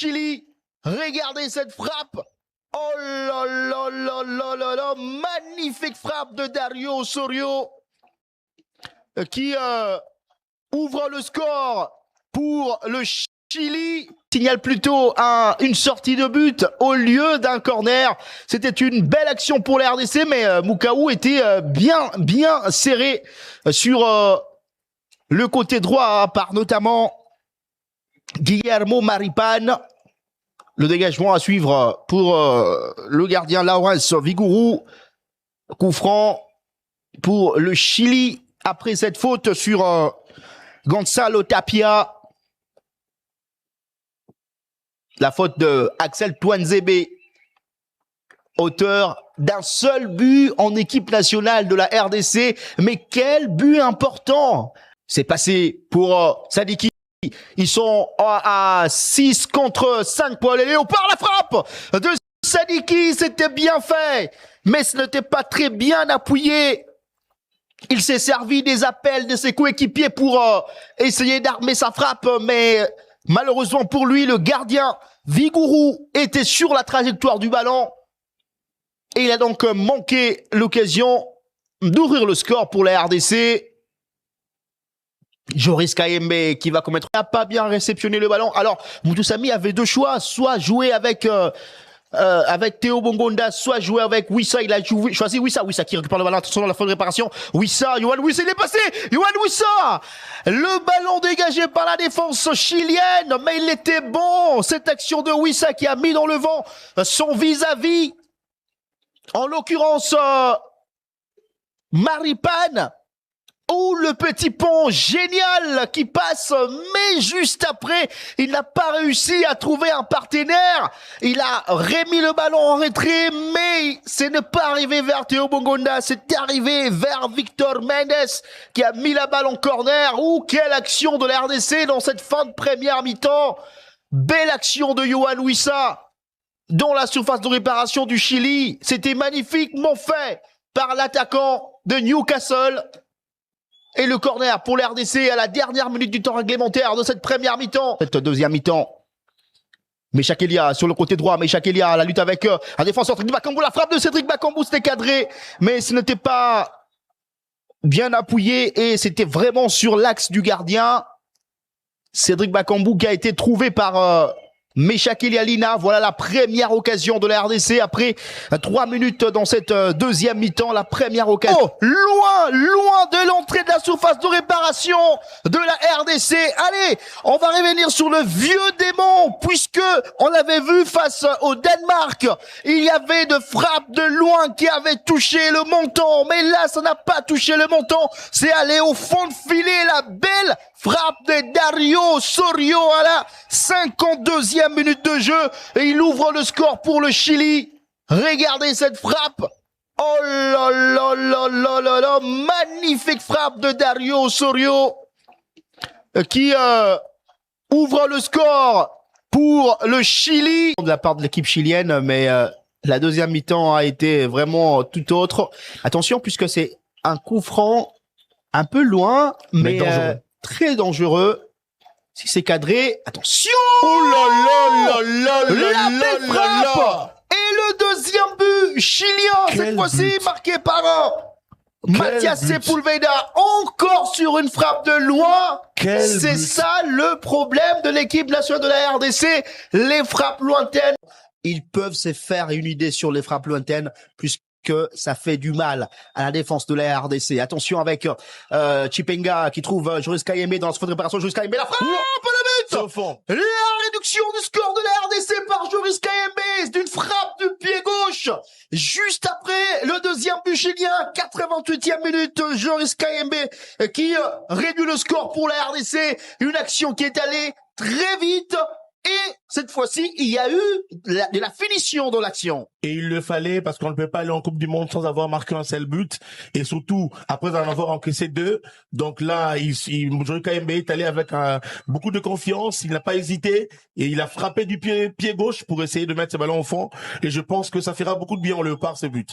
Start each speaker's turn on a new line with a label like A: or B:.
A: Chili. Regardez cette frappe. Oh là là là là là là. Magnifique frappe de Dario Osorio qui ouvre le score pour le Chili. Signale plutôt une sortie de but au lieu d'un corner. C'était une belle action pour la RDC, mais Moukaou était bien serré sur le côté droit par notamment Guillermo Maripane. Le dégagement à suivre pour le gardien Lawrence Vigouroux. Coup franc pour le Chili après cette faute sur Gonzalo Tapia. La faute de Axel Tuanzebe, auteur d'un seul but en équipe nationale de la RDC. Mais quel but important! C'est passé pour Sadiki. Ils sont à 6 contre 5 pour les Léopards. La frappe de Sadiki, c'était bien fait, mais ce n'était pas très bien appuyé. Il s'est servi des appels de ses coéquipiers pour essayer d'armer sa frappe, mais malheureusement pour lui, le gardien Vigouroux était sur la trajectoire du ballon et il a donc manqué l'occasion d'ouvrir le score pour la RDC. Joris Kayembe qui va commettre, n'a pas bien réceptionné le ballon. Alors, Moutoussamy avait deux choix, soit jouer avec Théo Bongonda, soit jouer avec Wissa. Il a choisi Wissa qui récupère le ballon, attention dans la fin de réparation. Yohan Wissa, il est passé. Yohan Wissa, le ballon dégagé par la défense chilienne, mais il était bon. Cette action de Wissa qui a mis dans le vent son vis-à-vis, en l'occurrence Maripane. Ou le petit pont génial qui passe, mais juste après, il n'a pas réussi à trouver un partenaire. Il a remis le ballon en retrait, mais ce n'est pas arrivé vers Théo Bongonda, c'est arrivé vers Victor Mendes qui a mis la balle en corner. Quelle action de la RDC dans cette fin de première mi-temps. Belle action de Yohan Wissa dans la surface de réparation du Chili. C'était magnifiquement fait par l'attaquant de Newcastle. Et le corner pour l'RDC à la dernière minute du temps réglementaire de cette première mi-temps. Cette deuxième mi-temps. Meshak Elia sur le côté droit. Meshak Elia, la lutte avec un défenseur Cédric Bakambu. La frappe de Cédric Bakambu, c'était cadré. Mais ce n'était pas bien appuyé et c'était vraiment sur l'axe du gardien. Cédric Bakambu qui a été trouvé par Meshak Elia Lina. Voilà la première occasion de la RDC après 3 minutes dans cette deuxième mi-temps. La première occasion. Oh, loin de l'entrée de la surface de réparation de la RDC. Allez, on va revenir sur le vieux démon puisque on avait vu face au Danemark. Il y avait de frappes de loin qui avaient touché le menton. Mais là, ça n'a pas touché le menton. C'est allé au fond de filet. La belle frappe de Dario Osorio à la 52e minute de jeu et il ouvre le score pour le Chili. Regardez cette frappe. Oh là là là là là là. Magnifique frappe de Dario Osorio qui ouvre le score pour le Chili. De la part de l'équipe chilienne, mais la deuxième mi-temps a été vraiment tout autre. Attention puisque c'est un coup franc un peu loin, mais dangereux. Très dangereux. Si c'est cadré, attention!
B: Oh là là là là
A: La
B: là
A: belle
B: là
A: frappe!
B: là.
A: Et le deuxième but chilien, cette fois-ci marqué par Mathias Sepulveda, encore sur une frappe de loin. C'est ça le problème de l'équipe nationale de la RDC, les frappes lointaines. Ils peuvent se faire une idée sur les frappes lointaines, puisque ça fait du mal à la défense de la RDC. Attention avec Chipenga qui trouve Joris Kayembe dans la surface de réparation. Joris Kayembe, la frappe, le but
B: Au fond.
A: La réduction du score de la RDC par Joris Kayembe d'une frappe du pied gauche. Juste après le deuxième but chilien, 88e minute, Joris Kayembe qui réduit le score pour la RDC. Une action qui est allée très vite. Et cette fois-ci, il y a eu de la finition dans l'action.
B: Et il le fallait parce qu'on ne peut pas aller en Coupe du Monde sans avoir marqué un seul but. Et surtout, après en avoir encaissé 2. Donc là, Joris Kayembe est allé avec beaucoup de confiance. Il n'a pas hésité. Et il a frappé du pied gauche pour essayer de mettre ce ballon au fond. Et je pense que ça fera beaucoup de bien au Léopard, ce but.